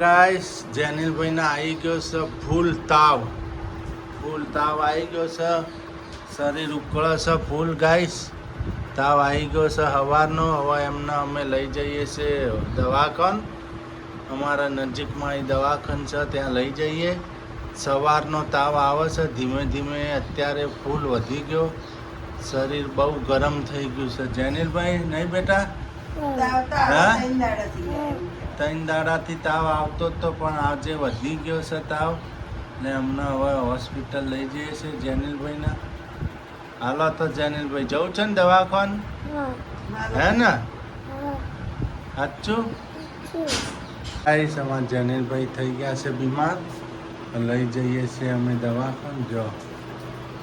Guys જેનિલભાઈ ના આવી ગયો છે ફૂલ તાવ આવી ગયો છે. શરીર ઉકળે છે ફૂલ ગાઈસ. તાવ આવી ગયો છે સવારનો. હવે એમને અમે લઈ જઈએ છીએ દવાખાન. અમારા નજીકમાં એ દવાખાન છે ત્યાં લઈ જઈએ. સવારનો તાવ આવે છે ધીમે ધીમે. અત્યારે ફૂલ વધી ગયો. શરીર બહુ ગરમ થઈ ગયું છે. જેનિલભાઈ નહીં બેટા? હા, 3 દાડાથી તાવ આવતો હતો પણ આજે વધી ગયો છે તાવ ને અમને હવે હોસ્પિટલ લઈ જઈએ છીએ જેનિલભાઈના. હાલો તો જેનિલભાઈ જવું છે ને દવાખાન? હે ને? સાચું? આવીશ. અમારા જેનિલભાઈ થઈ ગયા છે બીમાર. લઈ જઈએ છીએ અમે દવાખાન. જો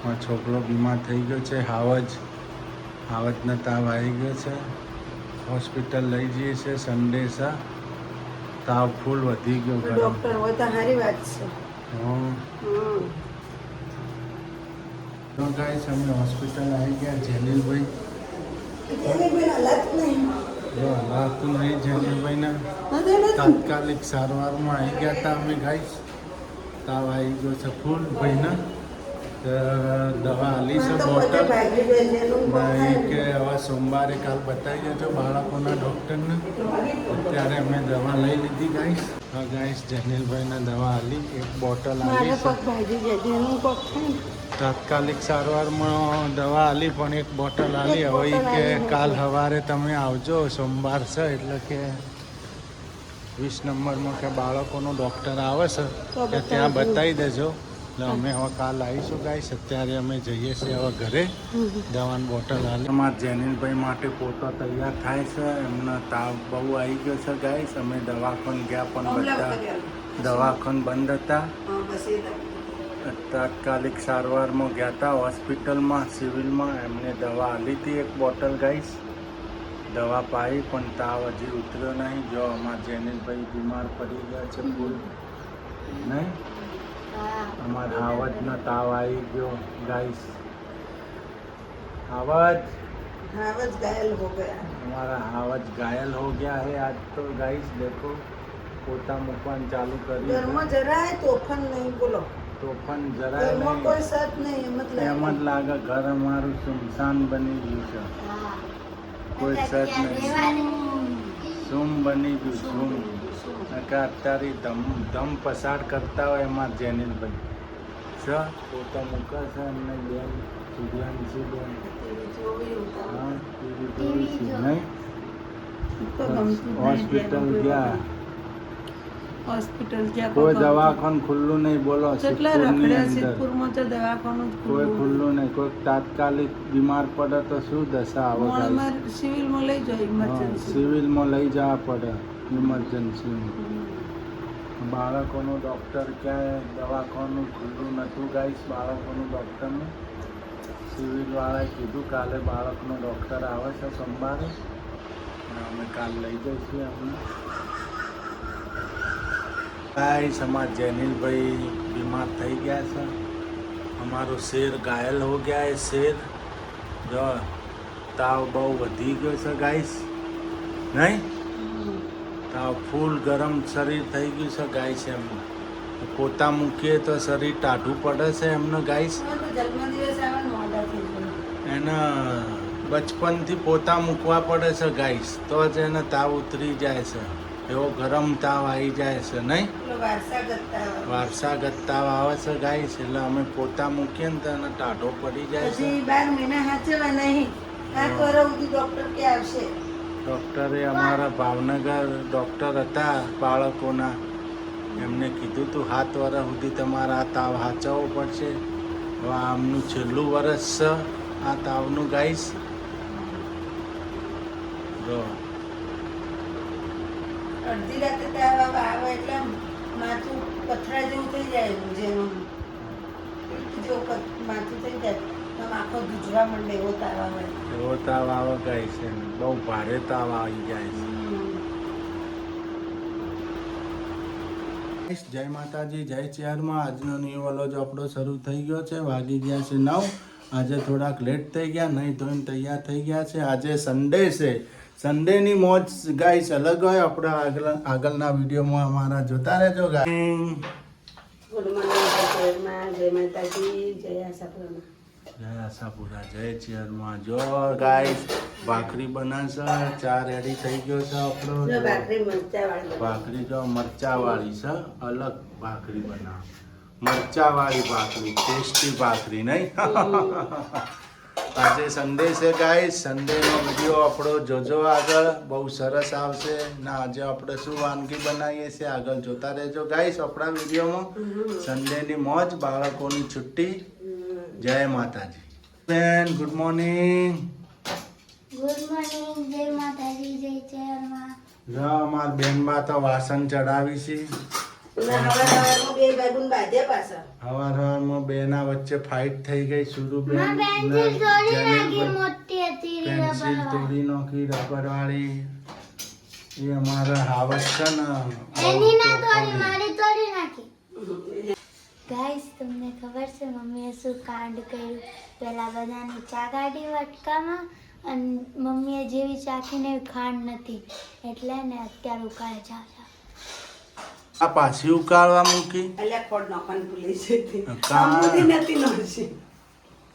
મારો છોકરો બીમાર થઈ ગયો છે. હાવજનો તાવ આવી ગયો છે. હોસ્પિટલ લઈ જઈએ છીએ. સન્ડે છે. તાવ ફૂલ વધી ગયો. ડોક્ટર હોય તો સારી વાત છે. તો ગાઈસ અમે હોસ્પિટલ આવી ગયા. જેનિલભાઈ જો હલાતું નહીં. જેનિલભાઈના તાત્કાલિક સારવારમાં આવી ગયા હતા અમે ગાઈસ. તાવ આવી ગયો છે ફૂલ ભાઈના. દવા આલી છે બોટલ. કે હવે સોમવારે કાલ બતાવી દેજો બાળકોના ડૉક્ટરને. અત્યારે અમે દવા લઈ લીધી ગાઈસ. હા ગાઈસ જેનિલભાઈને દવા આલી. એક બોટલ આલી છે. તાત્કાલિક સારવારમાં દવા આલી પણ એક બોટલ આલી. હવે કે કાલ સવારે તમે આવજો. સોમવાર છે એટલે કે 20 નંબરમાં કે બાળકોનો ડૉક્ટર આવે છે કે ત્યાં બતાવી દેજો. એટલે અમે હવે કાલ આવીશું ગાઈસ. અત્યારે અમે જઈએ છીએ હવે ઘરે. દવાની બોટલ હાલ. અમારા જેનિલભાઈ માટે પોતો તૈયાર થાય છે. એમનો તાવ બહુ આવી ગયો છે ગાઈસ. અમે દવાખાન ગયા પણ બધા દવાખાન બંધ હતા. તાત્કાલિક સારવારમાં ગયા હતા હોસ્પિટલમાં સિવિલમાં. એમને દવા આલી હતી એક બોટલ ગાઈસ. દવા પાઈ પણ તાવ હજી ઉતર્યો નહીં. જો અમારા જેનિલભાઈ બીમાર પડી ગયા છે ફૂલ નહીં. અમારા હાવજનો તાવ આવી ગયો ગાઈસ. हावज घायल हो गया. हमारा हावज घायल हो गया है आज तो गाइस. देखो पोता मुकवान चालू कर घर में जरा है तोफन नहीं. बोलो तोफन जरा घर में नहीं. कोई साथ नहीं मतलब एम ज लागे घर हमाરું सुनसान બની ગયું છે. કોઈ સત નહીં. સુમ બની ગયું સુમ. અત્યારે ધમ પસાર કરતા હોય એમાં જેનિલભાઈ છે. પોતા મૂકે છે એમને બેન સૂર્યાંશી બેન. હા નહીં. હોસ્પિટલ ગયા. કોઈ દવાખાન ખુલ્લું નહીં. બોલો સિદ્ધપુરમાં તો દવાખાનું કોઈ ખુલ્લું નહીં. કોઈ તાત્કાલિક બીમાર પડે તો શું દશા આવે? સિવિલમાં લઈ જાઓ. ઇમરજન્સી સિવિલમાં લઈ જવા પડે ઇમરજન્સીમાં. બાળકોનું ડૉક્ટર ક્યાંય દવાખાનું ખુલ્લું નહોતું ગાઈસ. બાળકોનું ડૉક્ટરનું સિવિલવાળાએ કીધું કાલે બાળકનો ડૉક્ટર આવે છે સોમવારે. અમે કાલ લઈ જઈશું અમને. ગાઈસ અમારા જેનિલભાઈ બીમાર થઈ ગયા છે. અમારો શેર ઘાયલ હો ગયા है. શેર જો તાવ બહુ વધી ગયો છે ગાઈસ નહીં. તાવ ફૂલ ગરમ શરીર થઈ ગયું છે ગાઈસ. એમને પોતા મૂકીએ તો શરીર ટાઢું પડે છે એમને ગાઈસ. એને બચપનથી પોતા મૂકવા પડે છે ગાઈસ તો જ એને તાવ ઉતરી જાય છે. એવો ગરમ તાવ આવી જાય છે નહીં. વારસાગત તાવ આવે છે ગાઈસ. એટલે અમે પોતા મૂકીએ ને તો એને ટાઢો પડી જાય છે. 12 મહિના હાચવા નહીં. આ કરાવતી ડોક્ટર કે આવશે. ડૉક્ટરે અમારા ભાવનગર ડૉક્ટર હતા બાળકોના. એમને કીધું તું 7 વર્ષ સુધી તમારા આ તાવ હાચવવો પડશે. હવે આમનું છેલ્લું વર્ષ છે આ તાવનું ગાઈસ. જો અડધી રાતે તાવ આવે એટલે માથું પથરા જેવું થઈ જાય. જેમ જો માથું થઈ જાય તો આખો ગુજવા માંડે. એવો તાવ આવે. એવો તાવ આવે ગાઈસ. બહુ ભારે તાવ આવી જાય છે. જય માતાજી, જય ચેરમાં. આજનો ન્યૂ વ્લોગ આપણો શરૂ થઈ ગયો છે. વાગી ગયા છે 9. આજે થોડાક લેટ થઈ ગયા. નહીં ધોઈને તૈયાર થઈ ગયા છે. આજે સન્ડે છે. સન્ડેની મોજ ગાઈસ અલગ હોય. આપણે આગળના વિડીયોમાં અમારા જોતા રહેજો ગાઈસ. ગુડ મોર્નિંગ, જય માતાજી, જય આશાપુરામાં. જય આશાપુરા, જય ચેરમાં. જો ગાઈસ ભાખરી બનાવશે, ચા રેડી થઈ ગયો છે આપણો. જો ભાખરી મરચાવાળી. ભાખરી જો મરચાવાળી છે, અલગ ભાખરી બનાવ. મરચાવાળી ભાખરી, ટેસ્ટી ભાખરી નહીં. આજે સન્ડે છે ગાઈસ. સન્ડેનો વિડીયો આપણો જોજો આગળ, બહુ સરસ આવશે. ને આજે આપણે શું વાનગી બનાવીએ છીએ આગળ જોતા રહેજો ગાઈસ આપણા વિડીયોમાં. સન્ડેની મોજ, બાળકોની છુટ્ટી. જય માતાજી. બેન ગુડ મોર્નિંગ. ગુડ મોર્નિંગ, જય માતાજી, જય ચેરમાં. જો અમાર બેનમાં તો વાસણ ચડાવી છે. સવારમાં બે ભાઈબંધ બાંધ્યા પાછા. હવારમાં બેના વચ્ચે ફાઇટ થઈ ગઈ. સુરુબેન માં પેન્સિલ તોડી નાખી, મોટી હતી પેન્સિલ રબર તોડી નાખી રબર વાળી. એ અમારા હાવસ છે ને, એની ના તોડી, મારી તોડી નાખી. ગાઈસ, તમને ખબર છે મમ્મીએ શું કાંડ કર્યું? પેલા બધાની ચા કાઢી વટકામાં, અને મમ્મીએ જેવી ચાખીને એવી ખાંડ નથી, એટલે ને અત્યારે ઉકાળે ચા. આ પાછી ઉકાળવા મૂકી. અલ્યા ખોટ નાખવાની ભૂલી જતી. કાં? આમથી નથી નોખી.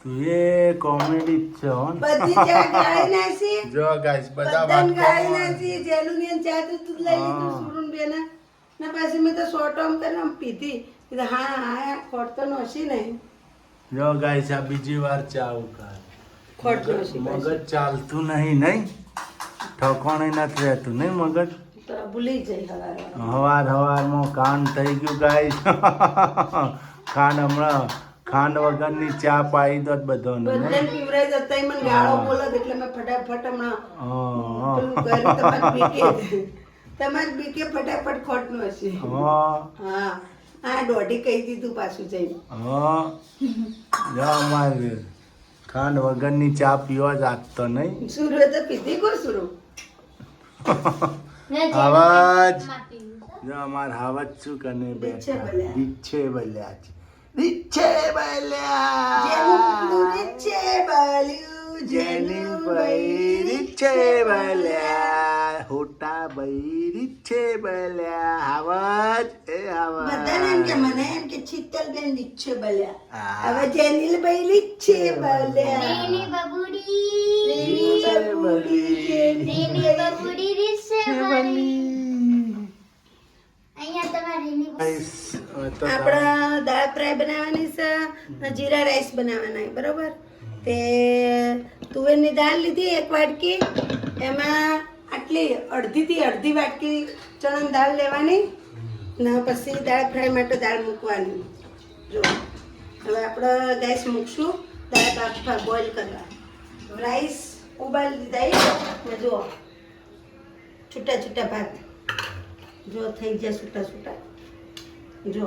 તું એ કોમેડી જ છે હો ને? બધી ચા ગાળી નાખી. જો ગાઈસ બધા બધાને ગાળી વાટકો નાખી. જેલુની અને ચા તો તું જ લઈ લીધું સુરુન બેને. ને પછી મેં તો શોર્ટ આમ કરીને આમ પીધી. કીધું હા હા ખોટ તો નોશી નહીં. જો ગાઈસ આ બીજી વાર ચા ઉકાળ. ખોટ નોશી પાછી. મગજ ચાલતું નહીં. ઠકોણે નથી રહેતું નહીં મગજ. તો ભૂલી જઈ હવારે. હવારમાં કાન થઈ ગયું ગાઈસ. ખાંડ વગરની ચા પાઈ દો બધાને નહીં? બધાને પીવરાઈ જતા મને ગાળો બોલત એટલે મેં ફટાફટ હમણાં પેલું કર્યું. તમારે બીકે ફટાફટ ખોટ નો હશે. હા હા દોઢી કહી દીધું પાછું જઈને. જો અમારે ખાંડ વગરની ચા પીવા જ આપતો નહીં. સુરુ તો પીધી કો સુરુ. આવાજ જો અમાર હાવજ શું કને રીછે બેઠા. બલ્યા. રીછે બલ્યા છે. રીછે બલ્યા. જેનું કુકડું રીછે બાલ્યું, જેની જેનું ભાઈ રીછે બલ્યા. હોટા ભાઈ રીછે બલ્યા. હાવજ એ બધાને એમ કે હાવજ. મને એમ કે શીતલબેન રીછે બલ્યા. હા. હવે જેનીલભાઈ રીછે બલ્યા. રેની બબુડી, રીની બબુડી, રેની બબુડી રીસે બની. અહીંયા તમારે રેની બબુડી. ગાઈસ, હવે તો આપણા દાળ ફ્રાય બનાવવાની છે ને જીરા રાઈસ બનાવવાના છે, બરોબર? તે તુવેરની દાળ લીધી 1 વાટકી, એમાં આટલી અડધીથી અડધી વાટકી ચણાની દાળ લેવાની ને પછી દાળ ફ્રાય માટે દાળ મૂકવાની. જો હવે આપણે ગેસ મૂકશું દાળ બોઇલ કરવા. રાઈસ ઉબાળી દીધા ને જો છૂટા છૂટા ભાત જો થઈ ગયા છૂટા છૂટા. જો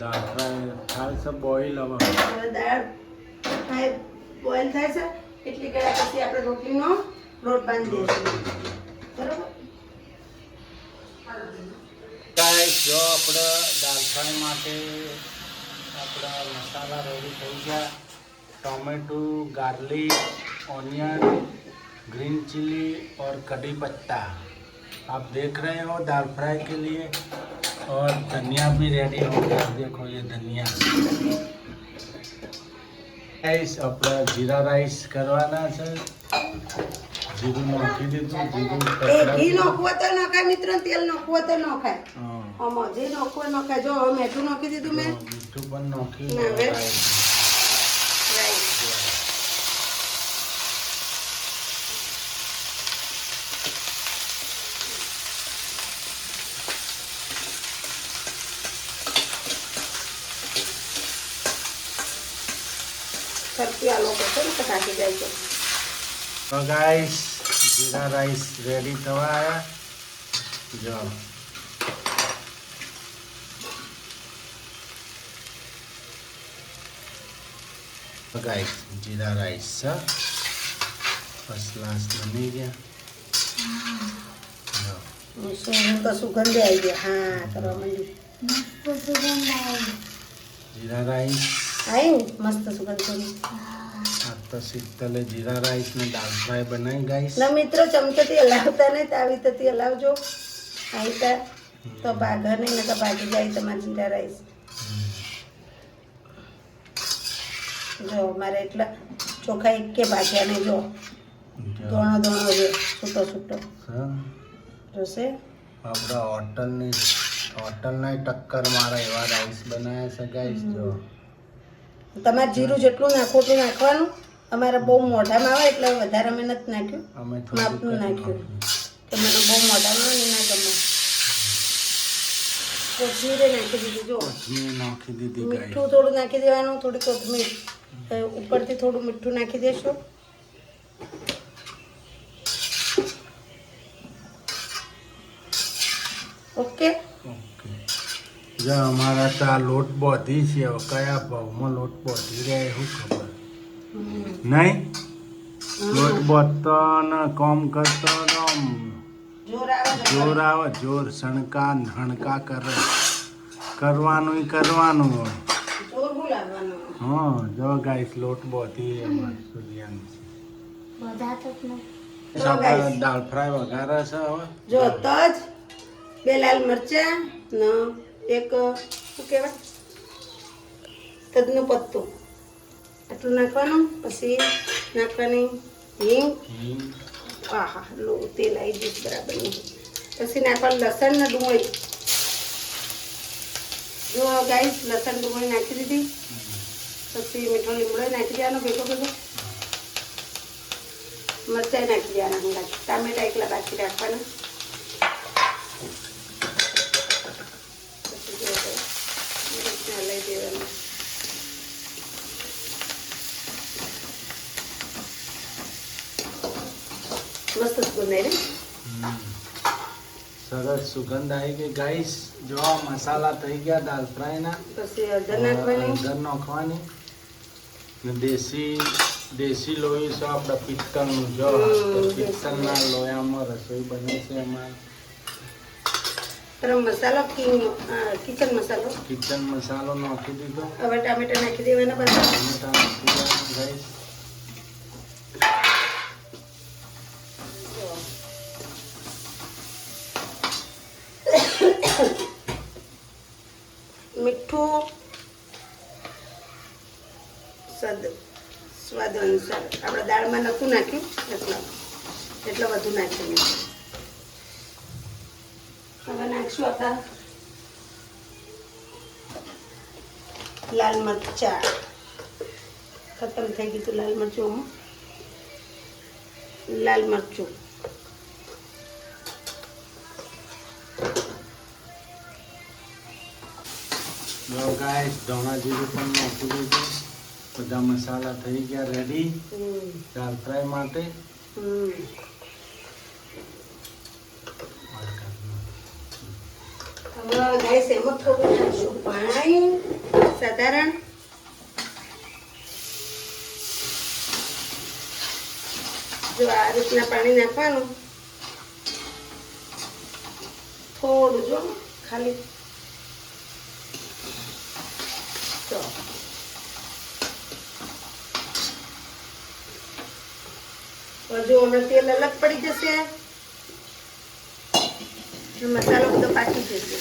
દાળ ફ્રાય થાય છે બોઇલ. હવે દાળ ફ્રાય બોઇલ થાય છે એટલી ગયા પછી આપણે રોટલીનો લોટ બાંધી દઈશું, બરોબર? ગાઈસ જો આપણે દાળ ફ્રાય માટે આપણા મસાલા રેડી થઈ ગયા. Tomato, garlic, onion, green chilli और कड़ी पत्ता आप देख रहे हो दाल फ्राई के लिए. और धनिया भी रेडी हो गया. देखो ये धनिया. राइस अपना जीरा राइस करवाना છે. જીરું નાખી દીધું. જીરું એ ઘી નાખવું તો નખાય મિત્રો, તેલ નાખવું તો નખાય. આમાં જે નાખવું નખાય. જો હવે મીઠું નાખી દીધું મેં. મીઠું પણ નાખી ના, હવે રાઈસ. સરકી આ લોકો છે ને તો કાઢી જાય છે. તો ગાઈસ જીરા રાઈસ રેડી થવા આવ્યા. જો તો ગાઈસ જીરા રાઈસ છે ફર્સ્ટ ક્લાસ બની ગયા. જો શું તો સુગંધ આવી ગઈ. હા કરવા માંડી. મસ્ત સુગંધ આવી. જીરા રાઈસ આવી ને મસ્ત સુગંધ કરી. આ તો શીતલે જીરા રાઈસ ને દાળ ફ્રાય બનાવી ગાઈસ. ના મિત્રો ચમચોથી હલાવતા નહીં તો આવી રીતે હલાવજો. આવી રીતે તો ભાગર નહીં ને તો ભાગી જાય તમારા જીરા રાઈસ. જો મારે એટલા ચોખા એક કે ભાગ્યા નહીં. જો દોણો દોણો છે, છૂટો છૂટો જોશે. આપણા હોટલની ટક્કર મારા એવા રાઈસ બનાવ્યા છે ગાઈસ. જો તમારે જીરું જેટલું નાખો એટલું નાખવાનું. અમારે બહુ મોઢામાં આવે એટલે વધારે અમે નથી નાખ્યું, અમે માપનું નાખ્યું કે મને બહુ મોઢામાં આવે ને ના ગમે. કોથમીર નાખી દીધી. જો કોથમીર નાખી દીધી ગાઈસ. મીઠું થોડું નાખી દેવાનું, થોડી કોથમીર ઉપરથી થોડું મીઠું નાખી દેશો. ઓકે. જો અમારા તો આ લોટ બોધી છે. હવે કયા ભાવમાં લોટ બોધી રહે શું ખબર નહીં. લોટ બોધતો ને કામ કરતો ને આમ જોર આવે, જોર સણકા હણકા કરે. કરવાનું હોય. જોર બોલાવવાનું. હા જો ગાઈસ લોટ બોધી અમારે સૂર્યાની બધા તો જ નહીં. છે. આપણે દાળ ફ્રાય વઘારે છે હવે. જો તજ, 2 લાલ મરચા ને એક શું કહેવાય તજનું પત્તું આટલું નાખવાનું. પછી નાખવાની હિંગ. આહા લો તેલ આવી ગયું બરાબરનું. પછી નાખવાનું લસણ ને ડુંગળી. જો ગાઈસ લસણ ડુંગળી નાખી દીધી. પછી મીઠો લીમડો નાખી દેવાનો ભેગો ભેગો. મરચાં નાખી દેવાના હંગા. ટામેટા એકલા બાકી રાખવાના. હલાવી દેવાનું. મસ્ત સુગંધ આવી. સરસ સુગંધ આવી ગઈ ગાઈસ. જો આ મસાલા થઈ ગયા દાળ ફ્રાયના. પછી હળદર નાખવાની. હળદર નાખવાની ને દેશી લોહી છે આપણા પિત્તળનું. જો પિત્તળના લોયામાં રસોઈ બને છે. એમાં ગરમ મસાલો, કિચન મસાલો. કિચન મસાલો નાખી દીધો. હવે ટામેટા નાખી દેવાના બધા. ટમેટા નાખી દેવાના ગાઈસ. મીઠું સ્વાદ અનુસાર. આપણે દાળમાં નતું નાખ્યું એટલે વધુ નાખ્યું. હવે નાખશું આપણા લાલ મરચા. ખતમ થઈ ગયું હતું લાલ મરચું. લાલ મરચું જો ગાઈસ ધોણા જીરું પણ નાખી દીધું. બધા મસાલા થઈ ગયા રેડી દાળ ફ્રાય માટે. હવે ગાઈસ એમાં થોડું નાખશું પાણી સાધારણ. જો આ રીતના પાણી નાખવાનું. થોડું જો ખાલી. જો હમણાં તેલ અલગ પડી જશે. મસાલો બધો પાકી જશે.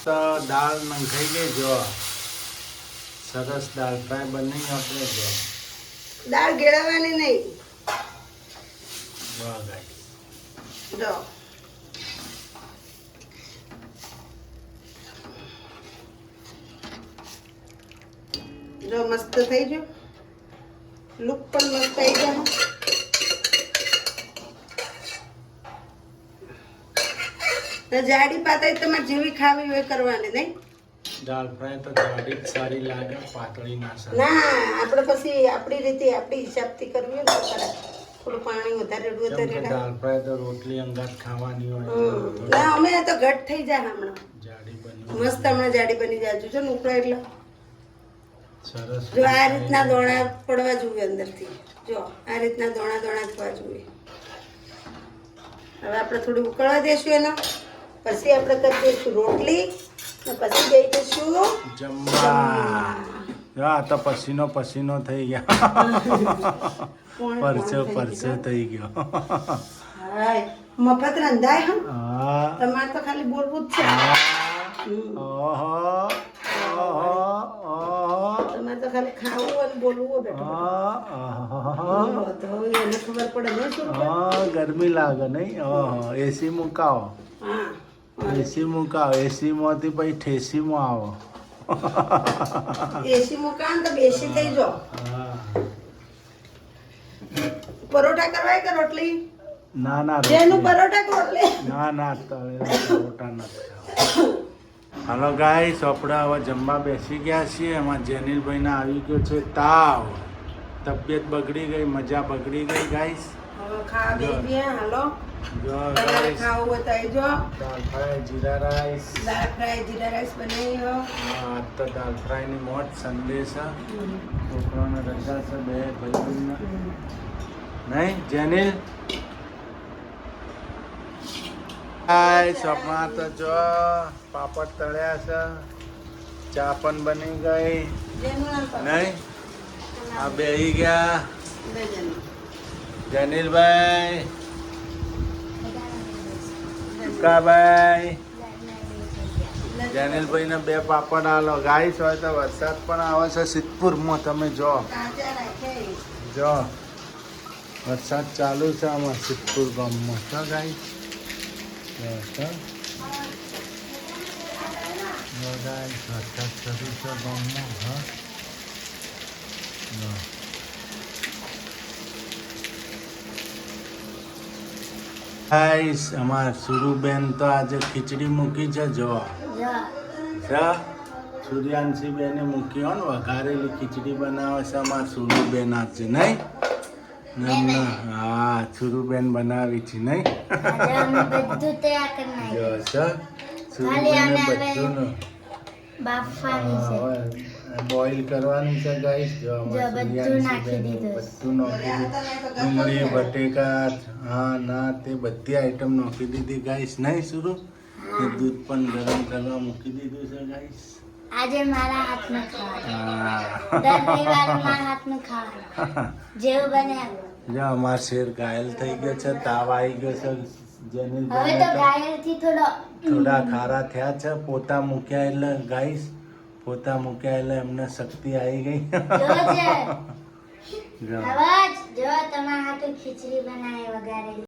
તો દાળ નંખાઈ ગઈ. જો સરસ દાળ ફ્રાય બની આપણે. જો દાળ ગેળવવાની નહીં. વાહ ગાઈસ. જો જો મસ્ત થઈ ગયું. લુક પણ મસ્ત આવી ગયો. જાડી પાતળી તમારે જેવી ખાવી હોય કરવાની નહીં. દાળ ફ્રાય તો જાડી જ સારી લાગે, પાતળી ના સારી. ના આપણે પછી આપણી રીતે આપણી હિસાબથી કરવી હોય ને તો કરાય. થોડું પાણી વધારે દાળ ફ્રાય તો રોટલી અંગાત ખાવાની હોય. ના અમે તો ઘટ થઈ જાય હમણાં. જાડી બની મસ્ત હમણાં જાડી બની જાય. જો ને ઉકળો એટલે સરસ. જો આ રીતના દોણા પડવા જોઈએ અંદરથી. જો આ રીતના દોણા દોણા થવા જોઈએ. હવે આપણે થોડી ઉકળવા દઈશું એનો, પછી આપણે કરી દઈશું રોટલી ને પછી દઈ દઈશું જમવા. જો આ તો પસીનો થઈ ગયા. પરસો થઈ ગયો. હાય મફત રંધાય હમ. હા. તમારે તો ખાલી બોલવું જ છે. ઓહો ઓહો તમારે તો ખાલી ખાવું અને બોલવું હોય બેઠો તો એને ખબર પડે ને શું હા, ગરમી લાગે નહીં. ઓહો, એસી મુકાવો. હા એસી મુકાવો. એસી માંથી પછી ઠેસીમાં આવો. એસી મુકાન તો બેસી થઈ જાઓ. હા. પરોઠા કરવાય કે રોટલી? ના ના જેનું રોટલી. પરોઠા કે રોટલી? ના તળેલા પરોઠા નથી ખાવા. હાલો ગાઈસ, આપણે હવે જમવા બેસી ગયા છીએ. એમાં જેનિલભાઈને આવી ગયો છે તાવ. તબિયત બગડી ગઈ, મજા બગડી ગઈ ગાઈસ. હવે ખાવા બેસીએ. હાલો જો તમારે ગાઈસ, ખાવું હોય તો આવી જાઓ. દાળ ફ્રાય જીરા રાઈસ. દાળ ફ્રાય જીરા રાઈસ બનાવી હો. આજ તો દાળ ફ્રાયની મોજ. સન્ડે છે, છોકરાને રજા છે, બે ભાઈબંધને. નહીં જેનિલ? ગાઈસ, આપણા તો જો પાપડ તળ્યા છે, ચા પણ બની ગઈ. જેનું નામ તો નહીં? આ બેહી ગયા બે જણ. જનીલભાઈ, કાભાઈ. જનીલભાઈને બે પાપડ આલો. ગાઈસ, હોય તો વરસાદ પણ આવે છે સિદ્ધપુરમાં. તમે જો કાચા રાખે. જો વરસાદ ચાલુ છે આમાં સિદ્ધપુર ગામમાં. તો ગાઈસ વરસાદ શરૂ છે ગામમાં. હા, ગાઈસ, અમાર સુરુબેન તો આજે ખીચડી મૂકી છે. જો સૂર્યાંશી બેને મૂકી હો ને, વઘારેલી ખીચડી બનાવે છે અમાર સુરુબેન આજે. નહીં? હા, સુરુબેન બનાવી છે. નહીં? બધું તૈયાર કરી નાખ્યું. જો સર સુરુબેને બધું બાફવાની છે. બોઇલ કરવાની છે ગાઈસ. જો જો બધું નાખી દીધું. બધું નાખી દીધું. ડુંગળી, બટેકા, હા ના તે બધી આઈટમ નાખી દીધી ગાઈસ. નહીં સુરુ? ને દૂધ પણ ગરમ કરવા મૂકી દીધું છે ગાઈસ. આજે મારા હાથનું ખાવાનું. હા. દર રવિવારે મારા હાથનું ખાવાનું. જેવું બને એવું. જો અમાર શેર ઘાયલ થઈ ગયો છે, તાવ આવી ગયો છે. હવે જેનિલભાઈને તો તો ઘાયલથી થોડા ખારા થયા છે. પોતા મૂક્યા એટલે ગાઈસ, પોતા મૂક્યા એટલે એમને શક્તિ આવી ગઈ. જોજે. જો અવાજ જો તમારા હાથે ખીચડી બનાવી વઘારેલી.